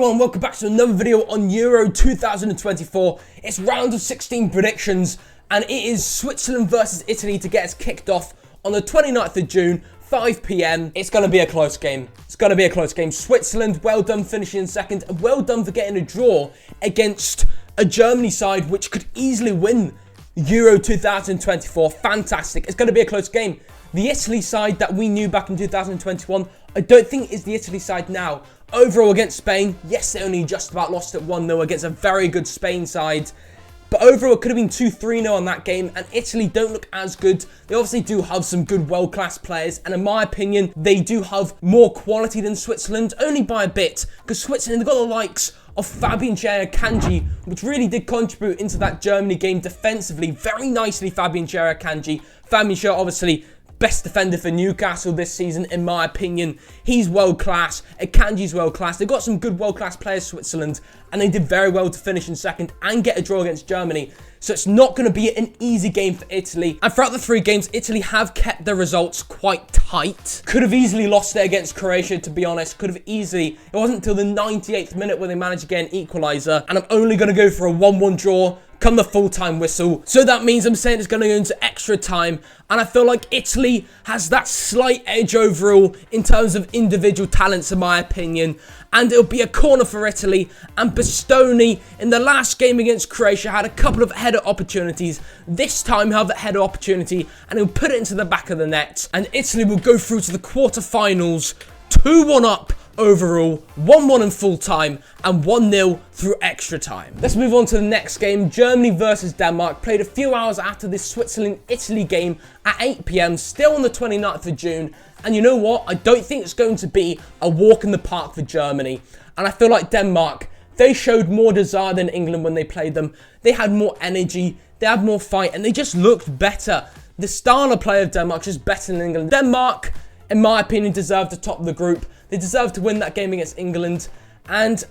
everyone, welcome back to another video on Euro 2024. It's round of 16 predictions, and it is Switzerland versus Italy to get us kicked off on the 29th of June, 5 PM. It's going to be a close game. Switzerland, well done finishing in second, and well done for getting a draw against a Germany side which could easily win Euro 2024. Fantastic. It's going to be a close game. The Italy side that we knew back in 2021, I don't think is the Italy side now. Overall against Spain, yes, they only just about lost at 1-0 against a very good Spain side. But overall, it could have been 2-3-0 on that game, and Italy don't look as good. They obviously do have some good world-class players, and in my opinion, they do have more quality than Switzerland, only by a bit, because Switzerland, they've got the likes of Fabian Kanji, which really did contribute into that Germany game defensively. Very nicely, Fabian Kanji. Fabian Schär, obviously, best defender for Newcastle this season, in my opinion. He's world-class. Akanji's world-class. They've got some good world-class players, Switzerland, and they did very well to finish in second and get a draw against Germany. So it's not going to be an easy game for Italy. And throughout the three games, Italy have kept their results quite tight. Could have easily lost it against Croatia, to be honest. Could have easily. It wasn't until the 98th minute where they managed to get an equaliser. And I'm only going to go for a 1-1 draw come the full-time whistle. So that means I'm saying it's going to go into extra time. And I feel like Italy has that slight edge overall in terms of individual talents, in my opinion. And it'll be a corner for Italy. And Bastoni, in the last game against Croatia, had a couple of header opportunities. This time he'll have a header opportunity and he'll put it into the back of the net. And Italy will go through to the quarterfinals, 2-1 up overall, 1-1 in full time, and 1-0 through extra time. Let's move on to the next game. Germany versus Denmark, played a few hours after this Switzerland-Italy game at 8 PM, still on the 29th of June. And you know what? I don't think it's going to be a walk in the park for Germany. And I feel like Denmark, they showed more desire than England when they played them. They had more energy, they had more fight, and they just looked better. The style of play of Denmark is just better than England. Denmark, in my opinion, deserved to top the group. They deserve to win that game against England. And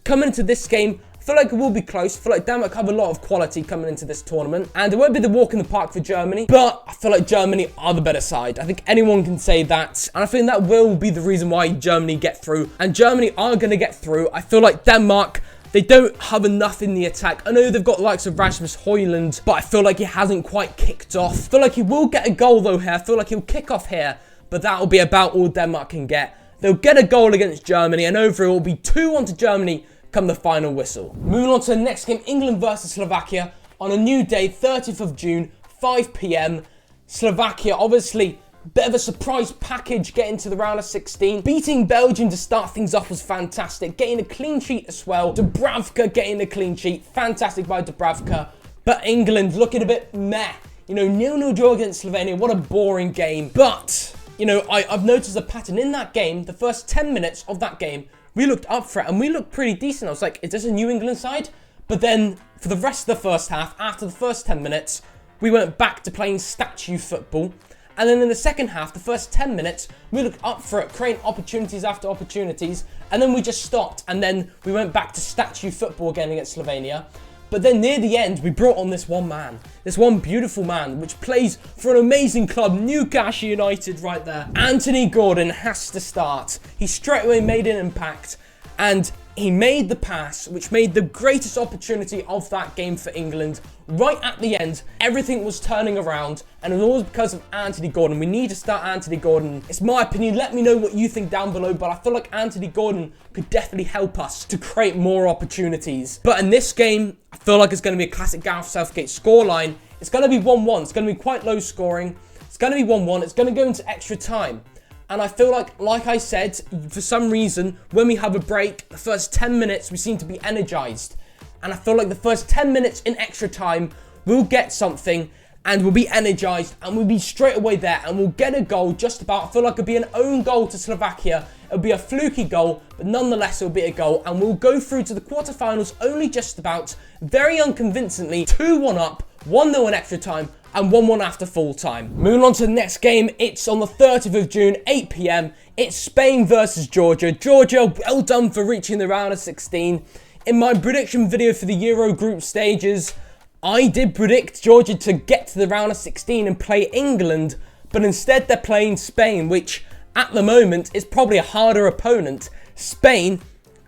coming into this game, I feel like it will be close. I feel like Denmark have a lot of quality coming into this tournament. And it won't be the walk in the park for Germany. But I feel like Germany are the better side. I think anyone can say that. And I think that will be the reason why Germany get through. And Germany are going to get through. I feel like Denmark, they don't have enough in the attack. I know they've got the likes of Rasmus Højlund, but I feel like he hasn't quite kicked off. I feel like he will get a goal though here. I feel like he'll kick off here. But that will be about all Denmark can get. They'll get a goal against Germany, and overall it will be 2-1 to Germany come the final whistle. Moving on to the next game, England versus Slovakia on a new day, 30th of June, 5 PM. Slovakia, obviously, bit of a surprise package getting to the round of 16. Beating Belgium to start things off was fantastic. Getting a clean sheet as well. Dubravka getting a clean sheet. Fantastic by Dubravka. But England looking a bit meh. You know, 0-0 draw against Slovenia. What a boring game. But you know, I've noticed a pattern in that game. The first 10 minutes of that game, we looked up for it and we looked pretty decent. I was like, is this a New England side? But then for the rest of the first half, after the first 10 minutes, we went back to playing statue football. And then in the second half, the first 10 minutes, we looked up for it, creating opportunities after opportunities. And then we just stopped. And then we went back to statue football again against Slovenia. But then near the end, we brought on this one man, this one beautiful man, which plays for an amazing club, Newcastle United right there. Anthony Gordon has to start. He straight away made an impact, and he made the pass, which made the greatest opportunity of that game for England. Right at the end, everything was turning around, and it was all because of Anthony Gordon. We need to start Anthony Gordon. It's my opinion. Let me know what you think down below, but I feel like Anthony Gordon could definitely help us to create more opportunities. But in this game, I feel like it's going to be a classic Gareth Southgate scoreline. It's going to be 1-1. It's going to be quite low scoring. It's going to be 1-1. It's going to go into extra time. And I feel like I said, for some reason, when we have a break, the first 10 minutes, we seem to be energized. And I feel like the first 10 minutes in extra time, we'll get something and we'll be energized and we'll be straight away there and we'll get a goal just about. I feel like it'll be an own goal to Slovakia. It'll be a fluky goal, but nonetheless, it'll be a goal. And we'll go through to the quarterfinals only just about, very unconvincingly, 2-1 up, 1-0 in extra time, and 1-1 after full time. Moving on to the next game, it's on the 30th of June, 8 PM. It's Spain versus Georgia. Georgia, well done for reaching the round of 16. In my prediction video for the Euro group stages, I did predict Georgia to get to the round of 16 and play England, but instead they're playing Spain, which at the moment is probably a harder opponent. Spain,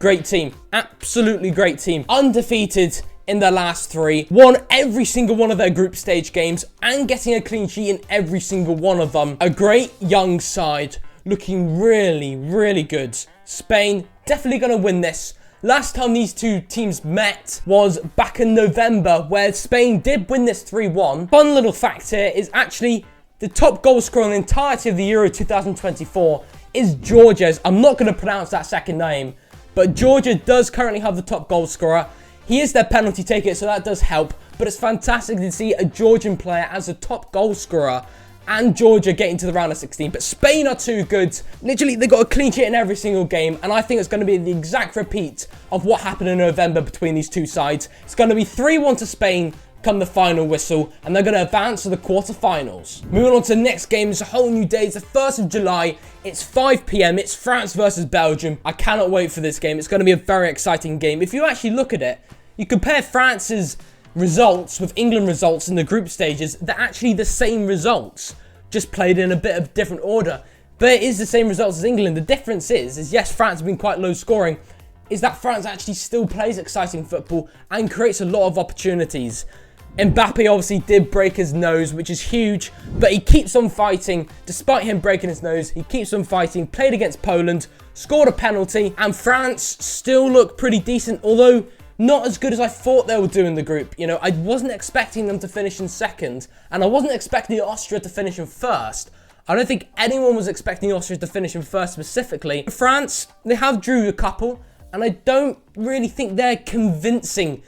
Great team. Absolutely great team. Undefeated in their last 3. Won every single one of their group stage games and getting a clean sheet in every single one of them. A great young side. Looking really, really good. Spain definitely going to win this. Last time these two teams met was back in November, where Spain did win this 3-1. Fun little fact here is actually the top goal scorer in the entirety of the Euro 2024 is Georgia's. I'm not going to pronounce that second name, but Georgia does currently have the top goal scorer. He is their penalty taker, so that does help. But it's fantastic to see a Georgian player as a top goal scorer and Georgia getting to the round of 16. But Spain are too good. Literally, they got a clean sheet in every single game. And I think it's going to be the exact repeat of what happened in November between these two sides. It's going to be 3-1 to Spain come the final whistle. And they're going to advance to the quarterfinals. Moving on to the next game. It's a whole new day. It's the 1st of July. It's 5 p.m. It's France versus Belgium. I cannot wait for this game. It's going to be a very exciting game. If you actually look at it, you compare France's results with England results in the group stages. They're actually the same results, just played in a bit of different order. But it is the same results as England. The difference is yes, France have been quite low scoring, is that France actually still plays exciting football and creates a lot of opportunities. Mbappe obviously did break his nose, which is huge, but he keeps on fighting. Despite him breaking his nose, he keeps on fighting, played against Poland, scored a penalty, and France still look pretty decent, although not as good as I thought they would do in the group. You know, I wasn't expecting them to finish in second, and I wasn't expecting Austria to finish in first. I don't think anyone was expecting Austria to finish in first specifically. France, they have drew a couple, and I don't really think they're convincing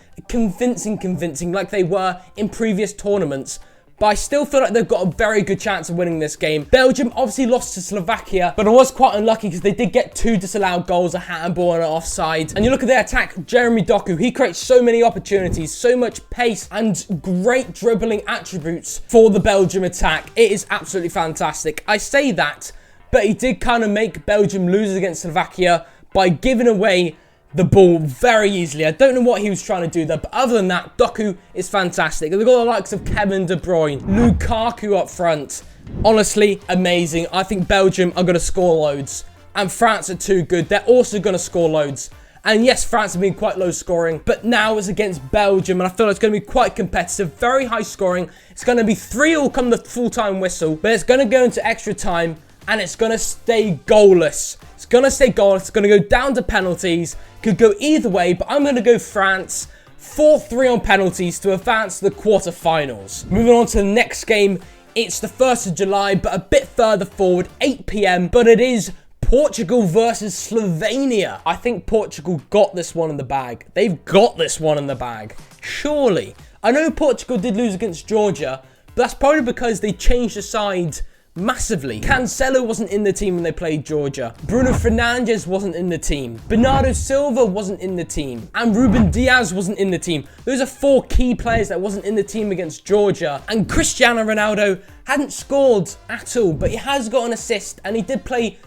like they were in previous tournaments. But I still feel like they've got a very good chance of winning this game. Belgium obviously lost to Slovakia, but I was quite unlucky because they did get 2 disallowed goals, a handball and an offside. And you look at their attack, Jeremy Doku, he creates so many opportunities, so much pace and great dribbling attributes for the Belgium attack. It is absolutely fantastic. I say that, but he did kind of make Belgium lose against Slovakia by giving away the ball very easily. I don't know what he was trying to do there, but other than that, Doku is fantastic. They've got the likes of Kevin De Bruyne, Lukaku up front. Honestly, amazing. I think Belgium are going to score loads, and France are too good. They're also going to score loads. And yes, France have been quite low scoring, but now it's against Belgium, and I feel like it's going to be quite competitive, very high scoring. It's going to be 3-3 come the full-time whistle, but it's going to go into extra time, and it's going to stay goalless. It's going to stay goalless. It's going to go down to penalties. Could go either way, but I'm going to go France 4-3 on penalties to advance to the quarterfinals. Moving on to the next game. It's the 1st of July, but a bit further forward, 8 p.m. But it is Portugal versus Slovenia. I think Portugal got this one in the bag. They've got this one in the bag. Surely. I know Portugal did lose against Georgia, but that's probably because they changed the side massively. Cancelo wasn't in the team when they played Georgia. Bruno Fernandes wasn't in the team. Bernardo Silva wasn't in the team. And Ruben Diaz wasn't in the team. Those are 4 key players that wasn't in the team against Georgia. And Cristiano Ronaldo hadn't scored at all, but he has got an assist, and he did play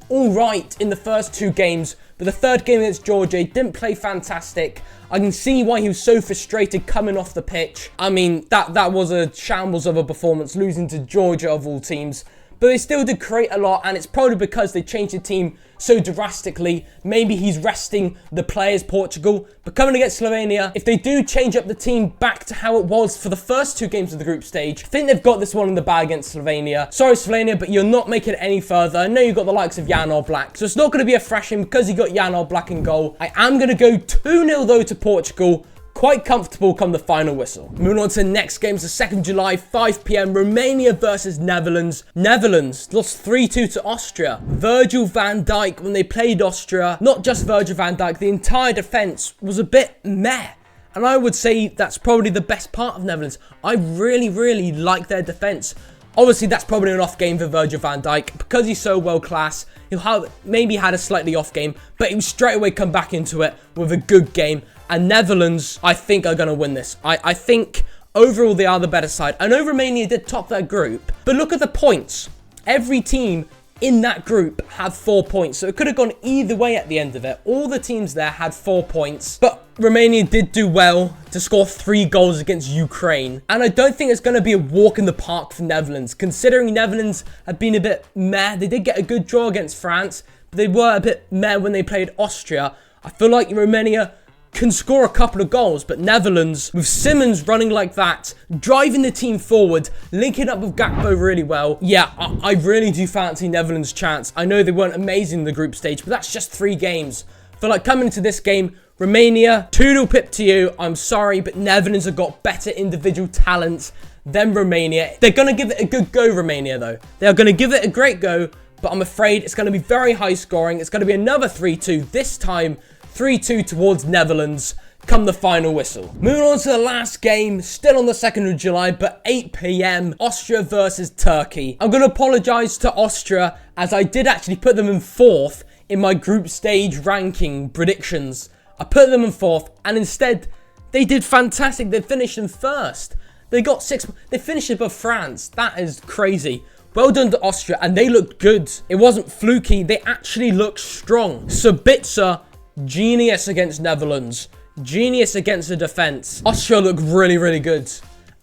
all right in the first 2 games. But the 3rd game against Georgia, he didn't play fantastic. I can see why he was so frustrated coming off the pitch. I mean, that was a shambles of a performance, losing to Georgia of all teams. But they still did create a lot, and it's probably because they changed the team so drastically. Maybe he's resting the players, Portugal. But coming against Slovenia, if they do change up the team back to how it was for the first 2 games of the group stage, I think they've got this one in the bag against Slovenia. Sorry, Slovenia, but you're not making it any further. I know you've got the likes of Jan Oblak, so it's not going to be a thrashing because you got Jan Oblak in goal. I am going to go 2-0 though to Portugal. Quite comfortable come the final whistle. Moving on to the next game, it's the 2nd of July, 5 p.m. Romania versus Netherlands. Netherlands lost 3-2 to Austria. Virgil van Dijk, when they played Austria, not just Virgil van Dijk, the entire defence was a bit meh. And I would say that's probably the best part of Netherlands. I really, really like their defence. Obviously, that's probably an off game for Virgil van Dijk. Because he's so world class, he'll have maybe had a slightly off game, but he will straight away come back into it with a good game. And Netherlands, I think, are going to win this. I think overall they are the better side. I know Romania did top their group, but look at the points. Every team in that group had 4 points, so it could have gone either way at the end of it. All the teams there had 4 points, but Romania did do well to score 3 goals against Ukraine. And I don't think it's going to be a walk in the park for Netherlands, considering Netherlands have been a bit meh. They did get a good draw against France, but they were a bit meh when they played Austria. I feel like Romania can score a couple of goals, but Netherlands, with Simmons running like that, driving the team forward, linking up with Gakpo really well. Yeah, I really do fancy Netherlands' chance. I know they weren't amazing in the group stage, but that's just 3 games. I feel like coming into this game, Romania, 2-0 pip to you. I'm sorry, but Netherlands have got better individual talent than Romania. They're going to give it a good go, Romania, though. They are going to give it a great go, but I'm afraid it's going to be very high scoring. It's going to be another 3-2, this time 3-2 towards Netherlands come the final whistle. Moving on to the last game, still on the 2nd of July, but 8 p.m, Austria versus Turkey. I'm going to apologise to Austria, as I did actually put them in 4th in my group stage ranking predictions. I put them in 4th, and instead, they did fantastic. They finished in 1st. They got 6, they finished above France. That is crazy. Well done to Austria, and they looked good. It wasn't fluky, they actually looked strong. Sabitzer, genius against Netherlands. Genius against the defence. Austria look really, really good.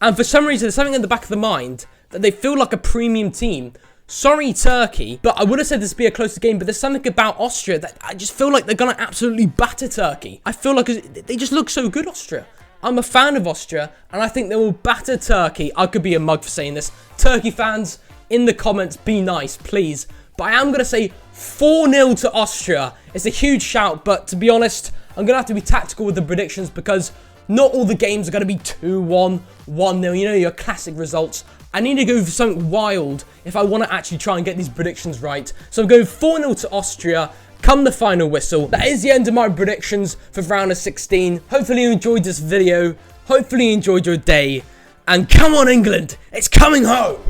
And for some reason, there's something in the back of the mind that they feel like a premium team. Sorry, Turkey, but I would have said this would be a closer game, but there's something about Austria that I just feel like they're going to absolutely batter Turkey. I feel like they just look so good, Austria. I'm a fan of Austria, and I think they will batter Turkey. I could be a mug for saying this. Turkey fans, in the comments, be nice, please. But I am going to say 4-0 to Austria. It's a huge shout, but to be honest, I'm going to have to be tactical with the predictions because not all the games are going to be 2-1, 1-0. You know, your classic results. I need to go for something wild if I want to actually try and get these predictions right. So I'm going 4-0 to Austria. Come the final whistle. That is the end of my predictions for round of 16. Hopefully you enjoyed this video. Hopefully you enjoyed your day. And come on, England. It's coming home.